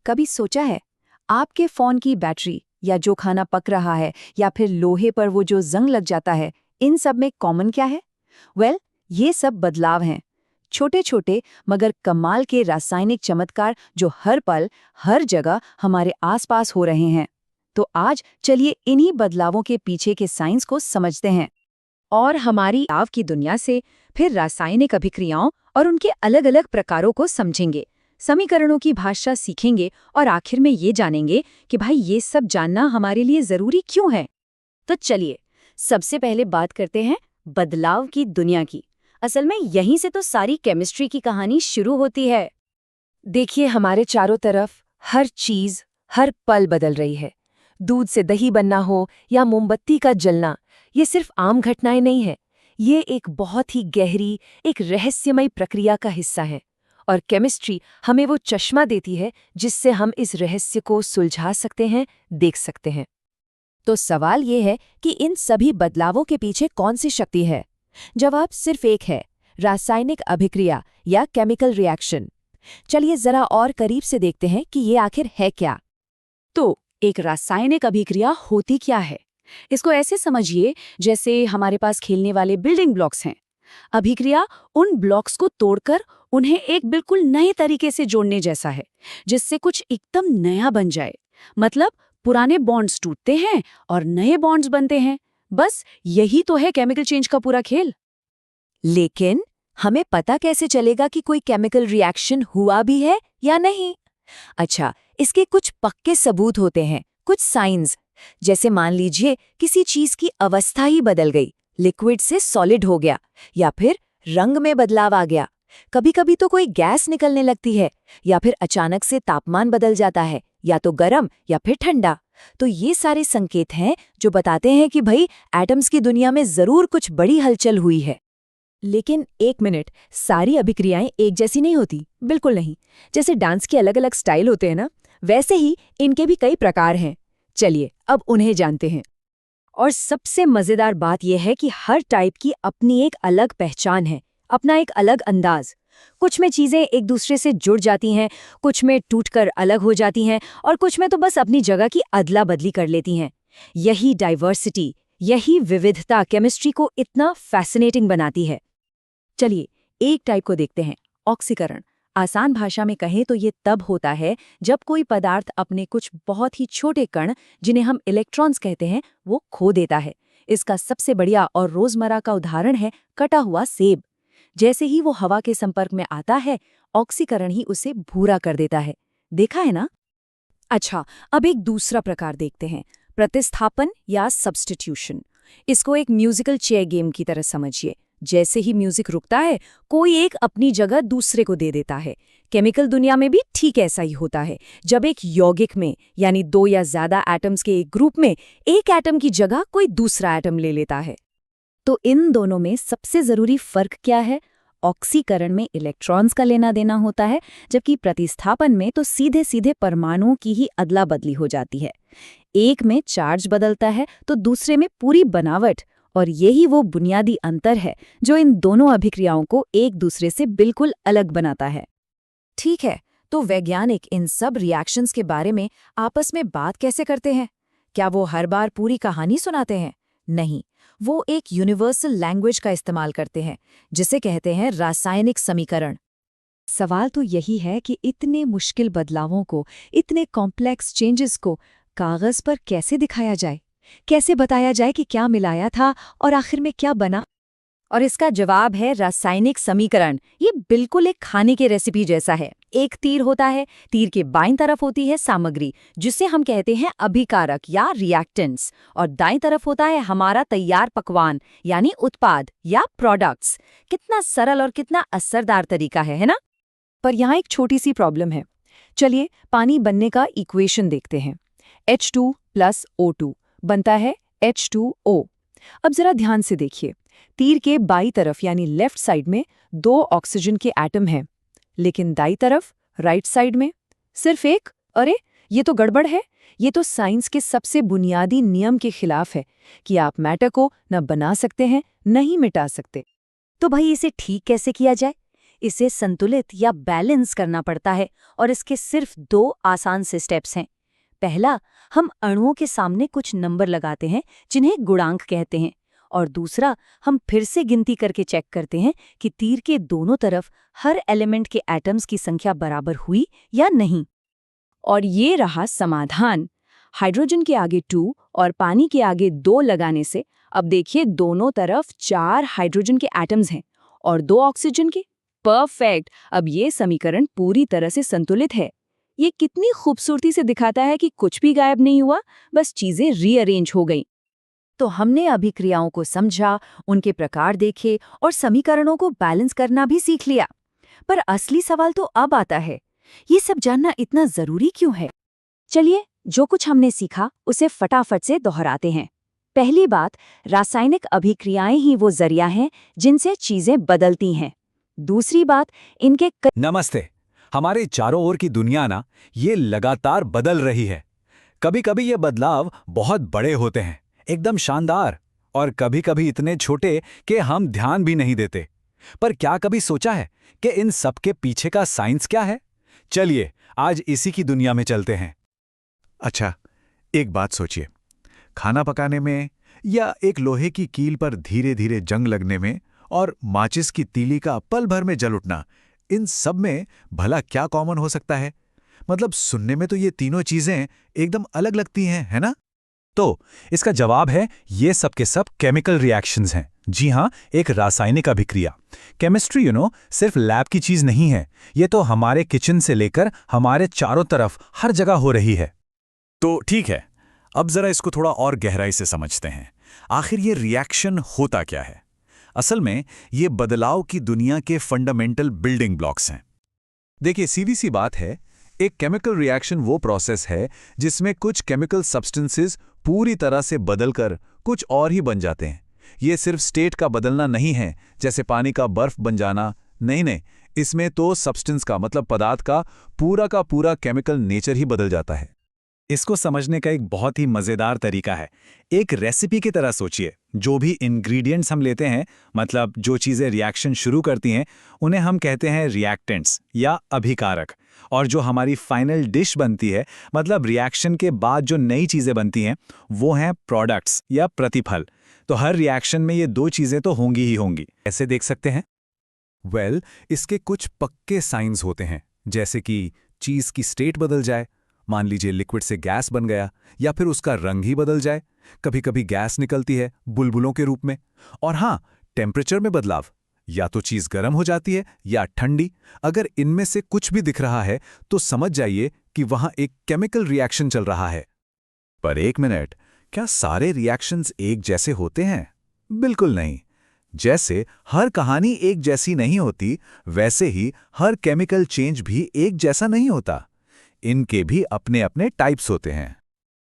कभी सोचा है आपके फोन की बैटरी या जो खाना पक रहा है या फिर लोहे पर वो जो जंग लग जाता है, इन सब में कॉमन क्या है? ये सब बदलाव हैं। छोटे छोटे मगर कमाल के रासायनिक चमत्कार जो हर पल हर जगह हमारे आसपास हो रहे हैं। तो आज चलिए इन्हीं बदलावों के पीछे के साइंस को समझते हैं और हमारी आव की दुनिया से फिर रासायनिक अभिक्रियाओं और उनके अलग अलग प्रकारों को समझेंगे, समीकरणों की भाषा सीखेंगे और आखिर में ये जानेंगे कि भाई ये सब जानना हमारे लिए जरूरी क्यों है। तो चलिए सबसे पहले बात करते हैं बदलाव की दुनिया की। असल में यहीं से तो सारी केमिस्ट्री की कहानी शुरू होती है। देखिए, हमारे चारों तरफ हर चीज हर पल बदल रही है। दूध से दही बनना हो या मोमबत्ती का जलना, ये सिर्फ आम घटनाएं नहीं है। ये एक बहुत ही गहरी, एक रहस्यमय प्रक्रिया का हिस्सा है और केमिस्ट्री हमें वो चश्मा देती है जिससे हम इस रहस्य को सुलझा सकते हैं, देख सकते हैं। तो सवाल ये है कि इन सभी बदलावों के पीछे कौन सी शक्ति है? जवाब सिर्फ एक है, रासायनिक अभिक्रिया या केमिकल रिएक्शन। चलिए जरा और करीब से देखते हैं कि ये आखिर है क्या। तो एक रासायनिक अभिक्रिया होती क्या है? इसको ऐसे समझिए जैसे हमारे पास खेलने वाले बिल्डिंग ब्लॉक्स हैं। अभिक्रिया उन ब्लॉक्स को तोड़कर उन्हें एक बिल्कुल नए तरीके से जोड़ने जैसा है, जिससे कुछ एकदम नया बन जाए। मतलब पुराने बॉन्ड्स टूटते हैं और नए बॉन्ड्स बनते हैं। बस यही तो है केमिकल चेंज का पूरा खेल। लेकिन हमें पता कैसे चलेगा कि कोई केमिकल रिएक्शन हुआ भी है या नहीं? अच्छा, इसके कुछ पक्के सबूत होते हैं, कुछ साइंस। जैसे मान लीजिए किसी चीज की अवस्था ही बदल गई, लिक्विड से सॉलिड हो गया या फिर रंग में बदलाव आ गया। कभी कभी तो कोई गैस निकलने लगती है या फिर अचानक से तापमान बदल जाता है, या तो गर्म या फिर ठंडा। तो ये सारे संकेत हैं जो बताते हैं कि भाई एटम्स की दुनिया में जरूर कुछ बड़ी हलचल हुई है। लेकिन एक मिनट, सारी अभिक्रियाएं एक जैसी नहीं होती, बिल्कुल नहीं। जैसे डांस के अलग अलग स्टाइल होते हैं ना, वैसे ही इनके भी कई प्रकार हैं। चलिए अब उन्हें जानते हैं। और सबसे मजेदार बात यह है कि हर टाइप की अपनी एक अलग पहचान है, अपना एक अलग अंदाज। कुछ में चीजें एक दूसरे से जुड़ जाती हैं, कुछ में टूटकर अलग हो जाती हैं और कुछ में तो बस अपनी जगह की अदला बदली कर लेती हैं। यही डाइवर्सिटी, यही विविधता केमिस्ट्री को इतना फैसिनेटिंग बनाती है। चलिए एक टाइप को देखते हैं, ऑक्सीकरण। आसान भाषा में कहें तो ये तब होता है जब कोई पदार्थ अपने कुछ बहुत ही छोटे कण, जिन्हें हम इलेक्ट्रॉन्स कहते हैं, वो खो देता है। इसका सबसे बढ़िया और रोजमर्रा का उदाहरण है कटा हुआ सेब। जैसे ही वो हवा के संपर्क में आता है, ऑक्सीकरण ही उसे भूरा कर देता है। देखा है ना? अच्छा, अब एक दूसरा प्रकार देखते हैं, प्रतिस्थापन या सब्स्टिट्यूशन। इसको एक म्यूजिकल चेयर गेम की तरह समझिए। जैसे ही म्यूजिक रुकता है, कोई एक अपनी जगह दूसरे को दे देता है। केमिकल दुनिया में भी ठीक ऐसा ही होता है। जब एक यौगिक में, यानी दो या ज्यादा एटम्स के एक ग्रुप में, एक एटम की जगह कोई दूसरा एटम ले लेता है। तो इन दोनों में सबसे जरूरी फर्क क्या है? ऑक्सीकरण में इलेक्ट्रॉन्स का लेना देना होता है, जबकि प्रतिस्थापन में तो सीधे सीधे परमाणुओं की ही अदला बदली हो जाती है। एक में चार्ज बदलता है तो दूसरे में पूरी बनावट। और यही वो बुनियादी अंतर है जो इन दोनों अभिक्रियाओं को एक दूसरे से बिल्कुल अलग बनाता है। ठीक है, तो वैज्ञानिक इन सब रिएक्शंस के बारे में आपस में बात कैसे करते हैं? क्या वो हर बार पूरी कहानी सुनाते हैं? नहीं, वो एक यूनिवर्सल लैंग्वेज का इस्तेमाल करते हैं, जिसे कहते हैं रासायनिक समीकरण। सवाल तो यही है कि इतने मुश्किल बदलावों को, इतने कॉम्प्लेक्स चेंजेस को कागज पर कैसे दिखाया जाए? कैसे बताया जाए कि क्या मिलाया था और आखिर में क्या बना? और इसका जवाब है रासायनिक समीकरण। ये बिल्कुल एक खाने की रेसिपी जैसा है। एक तीर होता है, तीर के बाईं तरफ होती है सामग्री, जिसे हम कहते हैं अभिकारक या रिएक्टेंट्स, और दाईं तरफ होता है हमारा तैयार पकवान, यानी उत्पाद या प्रोडक्ट्स। कितना सरल और कितना असरदार तरीका है ना? पर यहाँ एक छोटी सी प्रॉब्लम है। चलिए पानी बनने का इक्वेशन देखते हैं। H2 + O2 बनता है H2O। अब जरा ध्यान से देखिए, तीर के बाईं तरफ यानी लेफ्ट साइड में 2 ऑक्सीजन के एटम हैं, लेकिन दाईं तरफ राइट साइड में सिर्फ एक। अरे ये तो गड़बड़ है। ये तो साइंस के सबसे बुनियादी नियम के खिलाफ है कि आप मैटर को न बना सकते हैं न ही मिटा सकते। तो भाई इसे ठीक कैसे किया जाए? इसे संतुलित या बैलेंस करना पड़ता है और इसके सिर्फ 2 आसान से स्टेप्स हैं। पहला, हम अणुओं के सामने कुछ नंबर लगाते हैं जिन्हें गुणांक कहते हैं, और दूसरा, हम फिर से गिनती करके चेक करते हैं कि तीर के दोनों तरफ हर एलिमेंट के एटम्स की संख्या बराबर हुई या नहीं। और ये रहा समाधान। हाइड्रोजन के आगे 2 और पानी के आगे 2 लगाने से अब देखिए दोनों तरफ 4 हाइड्रोजन के एटम्स हैं और 2 ऑक्सीजन के। परफेक्ट! अब ये समीकरण पूरी तरह से संतुलित है। ये कितनी खूबसूरती से दिखाता है कि कुछ भी गायब नहीं हुआ, बस चीजें रीअरेंज हो गईं। तो हमने अभिक्रियाओं को समझा, उनके प्रकार देखे और समीकरणों को बैलेंस करना भी सीख लिया। पर असली सवाल तो अब आता है, ये सब जानना इतना जरूरी क्यों है? चलिए, जो कुछ हमने सीखा उसे फटाफट से दोहराते हैं। पहली बात, रासायनिक अभिक्रियाएं ही वो जरिया हैं जिनसे चीजें बदलती हैं। दूसरी बात, इनके नमस्ते। हमारे चारों ओर की दुनिया ना ये लगातार बदल रही है। कभी कभी ये बदलाव बहुत बड़े होते हैं, एकदम शानदार, और कभी कभी इतने छोटे कि हम ध्यान भी नहीं देते। पर क्या कभी सोचा है कि इन सब के पीछे का साइंस क्या है? चलिए आज इसी की दुनिया में चलते हैं। अच्छा, एक बात सोचिए, खाना पकाने में या एक लोहे की कील पर धीरे धीरे जंग लगने में और माचिस की तीली का पल भर में जल उठना, इन सब में भला क्या कॉमन हो सकता है? मतलब सुनने में तो ये तीनों चीजें एकदम अलग लगती हैं, है ना? तो इसका जवाब है ये सब के सब केमिकल रिएक्शंस हैं। जी हाँ, एक रासायनिक अभिक्रिया। केमिस्ट्री सिर्फ लैब की चीज नहीं है, ये तो हमारे किचन से लेकर हमारे चारों तरफ हर जगह हो रही है। तो ठीक है, अब जरा इसको थोड़ा और गहराई से समझते हैं। आखिर ये रिएक्शन होता क्या है? असल में ये बदलाव की दुनिया के फंडामेंटल बिल्डिंग ब्लॉक्स हैं। देखिए, सीधी सी बात है, एक केमिकल रिएक्शन वो प्रोसेस है जिसमें कुछ केमिकल सब्सटेंसेस पूरी तरह से बदलकर कुछ और ही बन जाते हैं। ये सिर्फ स्टेट का बदलना नहीं है, जैसे पानी का बर्फ बन जाना। नहीं, इसमें तो सब्सटेंस का मतलब पदार्थ का पूरा केमिकल नेचर ही बदल जाता है। इसको समझने का एक बहुत ही मज़ेदार तरीका है। एक रेसिपी की तरह सोचिए। जो भी इंग्रेडिएंट्स हम लेते हैं, मतलब जो चीज़ें रिएक्शन शुरू करती हैं, उन्हें हम कहते हैं रिएक्टेंट्स या अभिकारक। और जो हमारी फाइनल डिश बनती है, मतलब रिएक्शन के बाद जो नई चीज़ें बनती हैं, वो हैं प्रोडक्ट्स या प्रतिफल। तो हर रिएक्शन में ये 2 चीज़ें तो होंगी ही होंगी। ऐसे देख सकते हैं? इसके कुछ पक्के साइंस होते हैं, जैसे कि चीज़ की स्टेट बदल जाए, मान लीजिए लिक्विड से गैस बन गया, या फिर उसका रंग ही बदल जाए। कभी कभी गैस निकलती है बुलबुलों के रूप में। और हाँ, टेम्परेचर में बदलाव, या तो चीज़ गर्म हो जाती है या ठंडी। अगर इनमें से कुछ भी दिख रहा है तो समझ जाइए कि वहाँ एक केमिकल रिएक्शन चल रहा है। पर एक मिनट, क्या सारे रिएक्शंस एक जैसे होते हैं? बिल्कुल नहीं। जैसे हर कहानी एक जैसी नहीं होती, वैसे ही हर केमिकल चेंज भी एक जैसा नहीं होता। इनके भी अपने अपने टाइप्स होते हैं।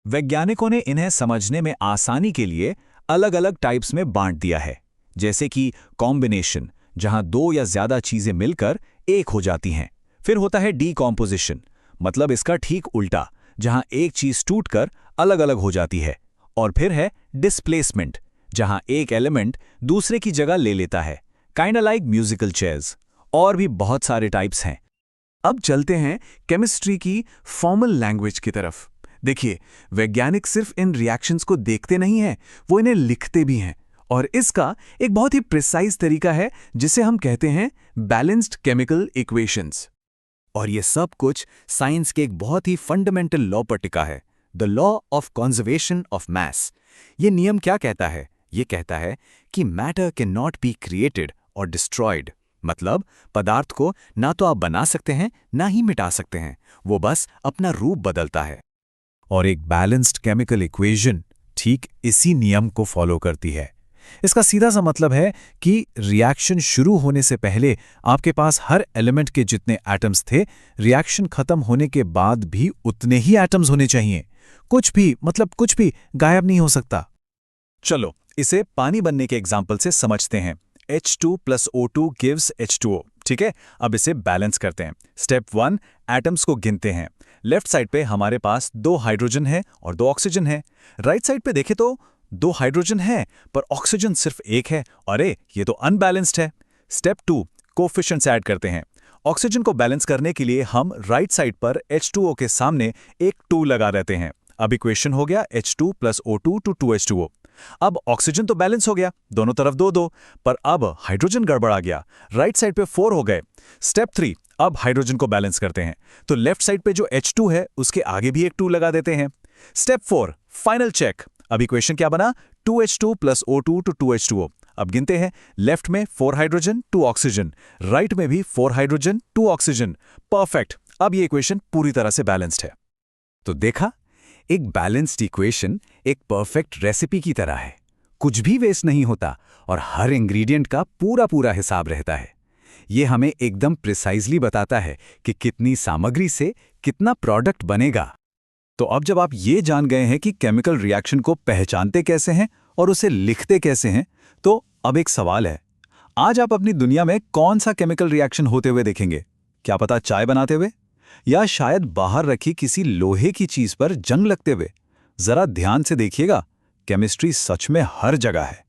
वैज्ञानिकों ने इन्हें समझने में आसानी के लिए अलग अलग टाइप्स में बांट दिया है, जैसे कि कॉम्बिनेशन, जहां 2 या ज्यादा चीजें मिलकर एक हो जाती हैं। फिर होता है डीकॉम्पोजिशन, मतलब इसका ठीक उल्टा, जहां एक चीज टूटकर अलग अलग हो जाती है। और फिर है डिस्प्लेसमेंट, जहां एक एलिमेंट दूसरे की जगह ले लेता है, काइंडा लाइक म्यूजिकल चेयर्स। और भी बहुत सारे टाइप्स हैं। अब चलते हैं केमिस्ट्री की फॉर्मल लैंग्वेज की तरफ। देखिए, वैज्ञानिक सिर्फ इन रिएक्शंस को देखते नहीं हैं, वो इन्हें लिखते भी हैं। और इसका एक बहुत ही प्रिसाइज तरीका है, जिसे हम कहते हैं बैलेंस्ड केमिकल इक्वेशंस। और ये सब कुछ साइंस के एक बहुत ही फंडामेंटल लॉ पर टिका है, the law of conservation of mass. ये नियम क्या कहता है? ये कहता है कि matter can not be created और डिस्ट्रॉयड। मतलब पदार्थ को ना तो आप बना सकते हैं, ना ही मिटा सकते हैं, वो बस अपना रूप बदलता है। और एक बैलेंस्ड केमिकल इक्वेशन ठीक इसी नियम को फॉलो करती है। इसका सीधा सा मतलब है कि रिएक्शन शुरू होने से पहले आपके पास हर एलिमेंट के जितने एटम्स थे, रिएक्शन खत्म होने के बाद भी उतने ही एटम्स होने चाहिए। कुछ भी गायब नहीं हो सकता। चलो इसे पानी बनने के एग्जाम्पल से समझते हैं। H2 + O2 gives H2O। ठीक है, अब इसे बैलेंस करते हैं। स्टेप 1, एटम्स को गिनते हैं। लेफ्ट साइड पे हमारे पास 2 हाइड्रोजन है और 2 ऑक्सीजन है। राइट साइड पे देखें तो 2 हाइड्रोजन है पर ऑक्सीजन सिर्फ 1 है। अरे ये तो अनबैलेंस्ड है। स्टेप 2, कोफिशिएंट्स ऐड करते हैं। ऑक्सीजन को बैलेंस करने के लिए हम राइट साइड पर H2O के सामने एक 2 लगा देते हैं। अब इक्वेशन हो गया H2 + O2 to 2H2O। अब ऑक्सीजन तो बैलेंस हो गया, दोनों तरफ 2-2, पर अब हाइड्रोजन गड़बड़ा गया। राइट साइड पे 4 हो गए। स्टेप 3, अब हाइड्रोजन को बैलेंस करते हैं, तो लेफ्ट साइड पे जो H2 है उसके आगे भी एक 2 लगा देते हैं। Step 4, final check. अब इक्वेशन क्या बना? 2H2 + O2 to 2H2O। अब गिनते हैं, लेफ्ट में 4 हाइड्रोजन 2 ऑक्सीजन, राइट में भी 4 हाइड्रोजन 2 ऑक्सीजन। परफेक्ट, अब ये इक्वेशन पूरी तरह से बैलेंस्ड है। तो देखा, एक बैलेंस्ड इक्वेशन एक परफेक्ट रेसिपी की तरह है। कुछ भी वेस्ट नहीं होता और हर इंग्रेडिएंट का पूरा हिसाब रहता है। ये हमें एकदम प्रिसाइजली बताता है कि कितनी सामग्री से कितना प्रोडक्ट बनेगा। तो अब जब आप ये जान गए हैं कि केमिकल रिएक्शन को पहचानते कैसे हैं और उसे लिखते कैसे हैं, तो अब एक सवाल है, आज आप अपनी दुनिया में कौन सा केमिकल रिएक्शन होते हुए देखेंगे? क्या पता चाय बनाते हुए, या शायद बाहर रखी किसी लोहे की चीज पर जंग लगते हुए? जरा ध्यान से देखिएगा, केमिस्ट्री सच में हर जगह है।